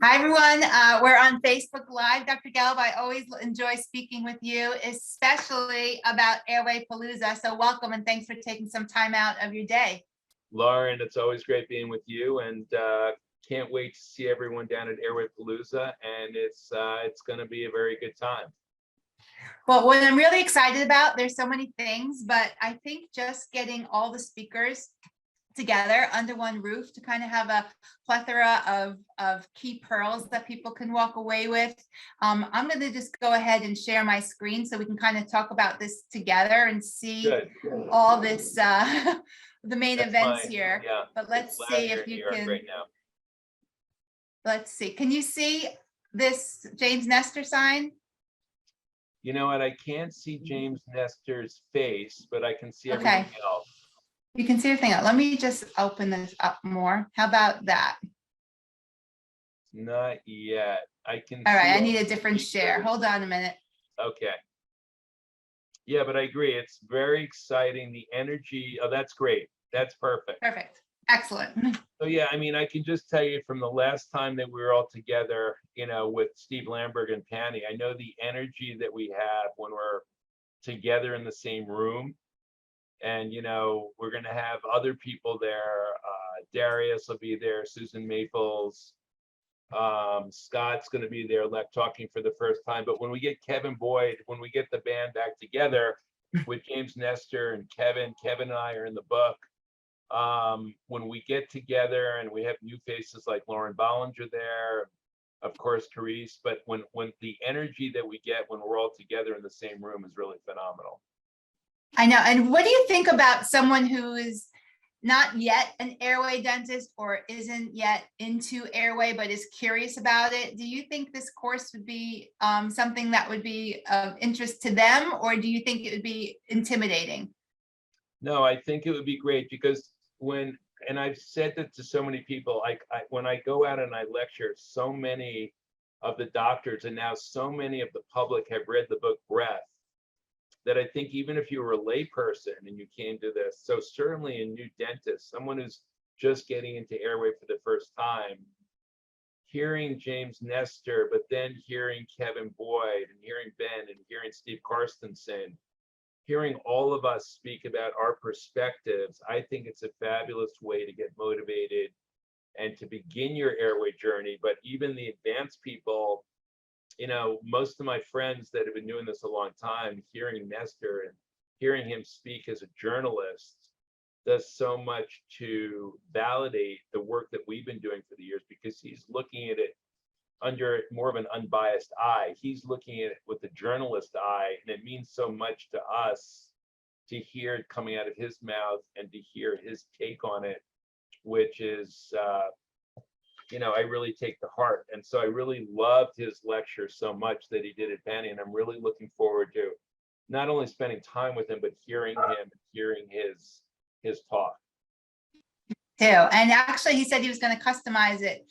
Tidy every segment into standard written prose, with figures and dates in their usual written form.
Hi, everyone. We're on Facebook Live. Dr. Gelb, I always enjoy speaking with you, especially about Airway Palooza. So welcome and thanks for taking some time out of your day. Lauren, it's always great being with you, and can't wait to see everyone down at Airway Palooza, and it's going to be a very good time. Well, what I'm really excited about, there's so many things, but I think just getting all the speakers together under one roof to kind of have a plethora of key pearls that people can walk away with. I'm going to just go ahead and share my screen so we can kind of talk about this together and see all this, the main events here. Yeah, but let's see if you can. Right now. Let's see. Can you see this James Nestor sign? You know what? I can't see James Nestor's face, but I can see everything else. You can see everything else. Let me just open this up more. How about that? Not yet. I can. All right, I need a different share. Hold on a minute. Okay. Yeah, but I agree. It's very exciting. The energy. Oh, that's great. That's perfect. Perfect. Excellent. So yeah, I mean, I can just tell you from the last time that we were all together, you know, with Steve Lamberg and Penny, I know the energy that we have when we're together in the same room. And, you know, we're going to have other people there. Darius will be there, Susan Maples. Scott's going to be there, talking for the first time. But when we get Kevin Boyd, when we get the band back together with James Nestor and Kevin and I are in the book. When we get together and we have new faces like Lauren Bollinger there, of course, Carice, but when the energy that we get when we're all together in the same room is really phenomenal. I know. And what do you think about someone who is not yet an airway dentist or isn't yet into airway, but is curious about it? Do you think this course would be something that would be of interest to them, or do you think it would be intimidating? No, I think it would be great because and I've said that to so many people, when I go out and I lecture, so many of the doctors and now so many of the public have read the book Breath, that I think even if you were a layperson and you came to this, so certainly a new dentist, someone who's just getting into airway for the first time, hearing James Nestor, but then hearing Kevin Boyd and hearing Ben and hearing Steve Carstensen, hearing all of us speak about our perspectives, I think it's a fabulous way to get motivated and to begin your airway journey. But even the advanced people, you know, most of my friends that have been doing this a long time, hearing Nestor and hearing him speak as a journalist does so much to validate the work that we've been doing for the years, because he's looking at it under more of an unbiased eye. He's looking at it with the journalist eye, and it means so much to us to hear it coming out of his mouth and to hear his take on it, which is you know, I really take to heart. And so I really loved his lecture so much that he did at Penny, and I'm really looking forward to not only spending time with him, but hearing him, hearing his talk. Too. And actually, he said he was going to customize it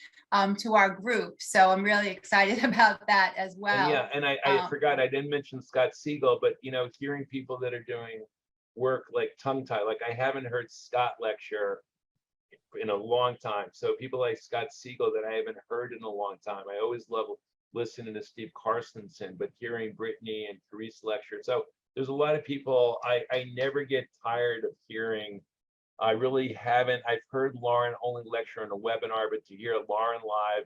to our group. So I'm really excited about that as well. And yeah, and I forgot, I didn't mention Scott Siegel, but, you know, hearing people that are doing work like tongue tie, like I haven't heard Scott lecture in a long time. So people like Scott Siegel that I haven't heard in a long time. I always love listening to Steve Carstensen, but hearing Brittany and Carice lecture. So there's a lot of people I never get tired of hearing. I really haven't. I've heard Lauren only lecture in a webinar, but to hear Lauren live,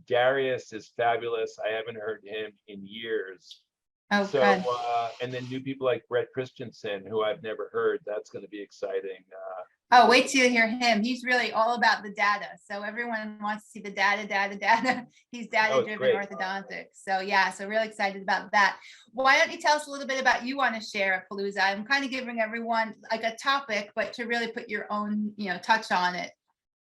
Darius is fabulous. I haven't heard him in years. Oh, so good. And then new people like Brett Christensen, who I've never heard. That's going to be exciting. Oh, wait till you hear him. He's really all about the data. So everyone wants to see the data. He's data-driven orthodontics. So yeah, so really excited about that. Why don't you tell us a little bit about you want to share at Palooza? I'm kind of giving everyone like a topic, but to really put your own, you know, touch on it.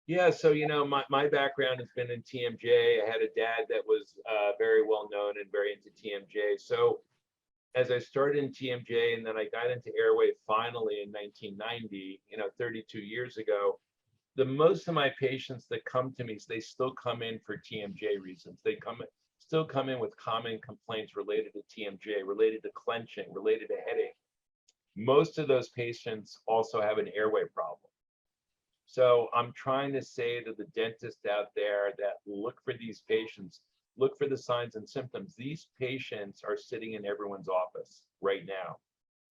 Yeah, so, you know, my background has been in TMJ. I had a dad that was very well known and very into TMJ. So as I started in TMJ and then I got into Airway finally in 1990, you know, 32 years ago, most of my patients that come to me, they still come in for TMJ reasons. They still come in with common complaints related to TMJ, related to clenching, related to headache. Most of those patients also have an airway problem. So I'm trying to say to the dentist out there that look for these patients, look for the signs and symptoms. These patients are sitting in everyone's office right now.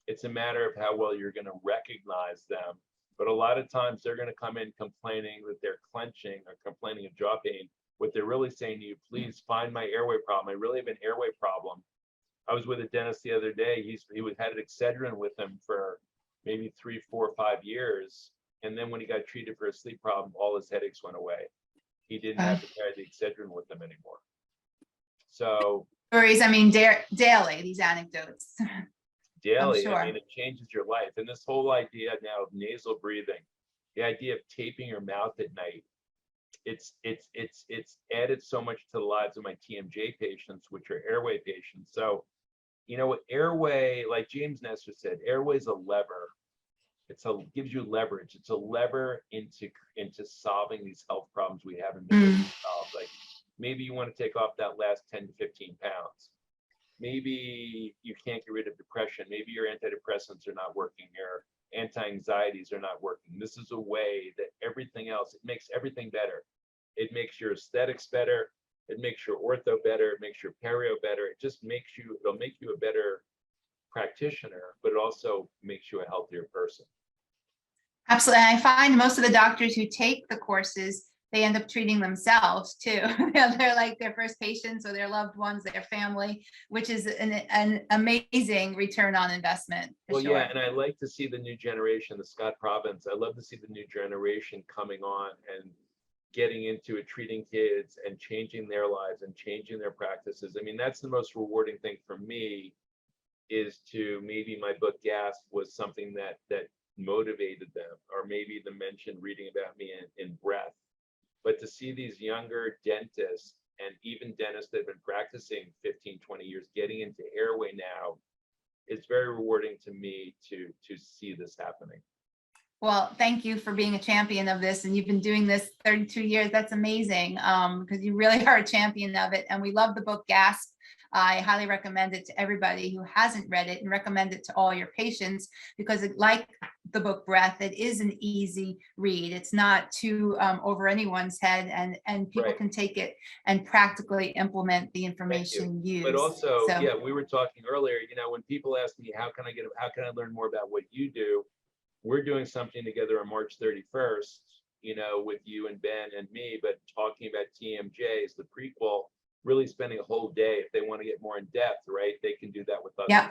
It's a matter of how well you're going to recognize them. But a lot of times they're going to come in complaining that they're clenching or complaining of jaw pain. What they're really saying to you, please find my airway problem. I really have an airway problem. I was with a dentist the other day. He had Excedrin with him for maybe 3, 4, 5 years. And then when he got treated for a sleep problem, all his headaches went away. He didn't have to carry the Excedrin with him anymore. So Stories, I mean, daily, these anecdotes. daily, sure. I mean, it changes your life. And this whole idea now of nasal breathing, the idea of taping your mouth at night, it's added so much to the lives of my TMJ patients, which are airway patients. So, you know, airway, like James Nestor said, airway is a lever. Gives you leverage. It's a lever into solving these health problems we haven't been able to solve. Like maybe you want to take off that last 10 to 15 pounds. Maybe you can't get rid of depression. Maybe your antidepressants are not working. Your anti-anxieties are not working. This is a way that everything else, it makes everything better. It makes your aesthetics better. It makes your ortho better. It makes your perio better. It just makes you, it'll make you a better practitioner, but it also makes you a healthier person. Absolutely. And I find most of the doctors who take the courses, they end up treating themselves too. They're like their first patients or their loved ones, their family, which is an amazing return on investment. Well, sure. yeah, and I like to see the new generation, the Scott Province. I love to see the new generation coming on and getting into it, treating kids and changing their lives and changing their practices. I mean, that's the most rewarding thing for me, is to maybe my book Gasp was something that motivated them, or maybe the mention reading about me in Breath. But to see these younger dentists and even dentists that have been practicing 15, 20 years getting into airway now, it's very rewarding to me to see this happening. Well, thank you for being a champion of this. And you've been doing this 32 years. That's amazing, because you really are a champion of it. And we love the book Gasp. I highly recommend it to everybody who hasn't read it, and recommend it to all your patients, because like the book Breath, it is an easy read. It's not too over anyone's head, and people can take it and practically implement the information used. But also, yeah, we were talking earlier, you know, when people ask me, how can I learn more about what you do? We're doing something together on March 31st, you know, with you and Ben and me, but talking about TMJs, the prequel, really spending a whole day. If they want to get more in depth, right, they can do that with us. Yeah,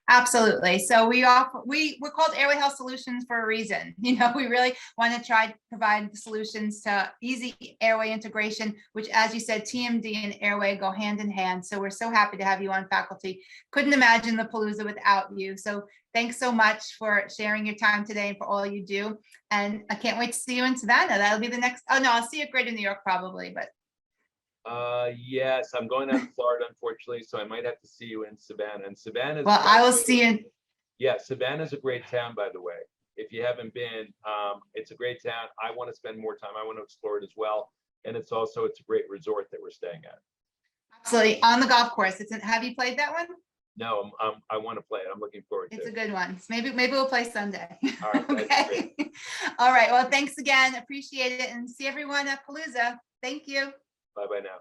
absolutely. So we're called Airway Health Solutions for a reason. You know, we really want to try to provide the solutions to easy airway integration, which, as you said, TMD and airway go hand in hand. So we're so happy to have you on faculty. Couldn't imagine the Palooza without you. So thanks so much for sharing your time today and for all you do. And I can't wait to see you in Savannah. That'll be the next. Oh no, I'll see you at Greater New York probably, but. Yes, I'm going out to Florida, unfortunately, so I might have to see you in Savannah. And Savannah. Well, I will see you. Yeah, Savannah's a great town, by the way. If you haven't been, it's a great town. I want to spend more time. I want to explore it as well. And it's a great resort that we're staying at. Absolutely, on the golf course. Have you played that one? No, I want to play it. I'm looking forward to it. It's a good one. So maybe we'll play Sunday. All right. Okay. All right. Well, thanks again. Appreciate it, and see everyone at Palooza. Thank you. Bye now.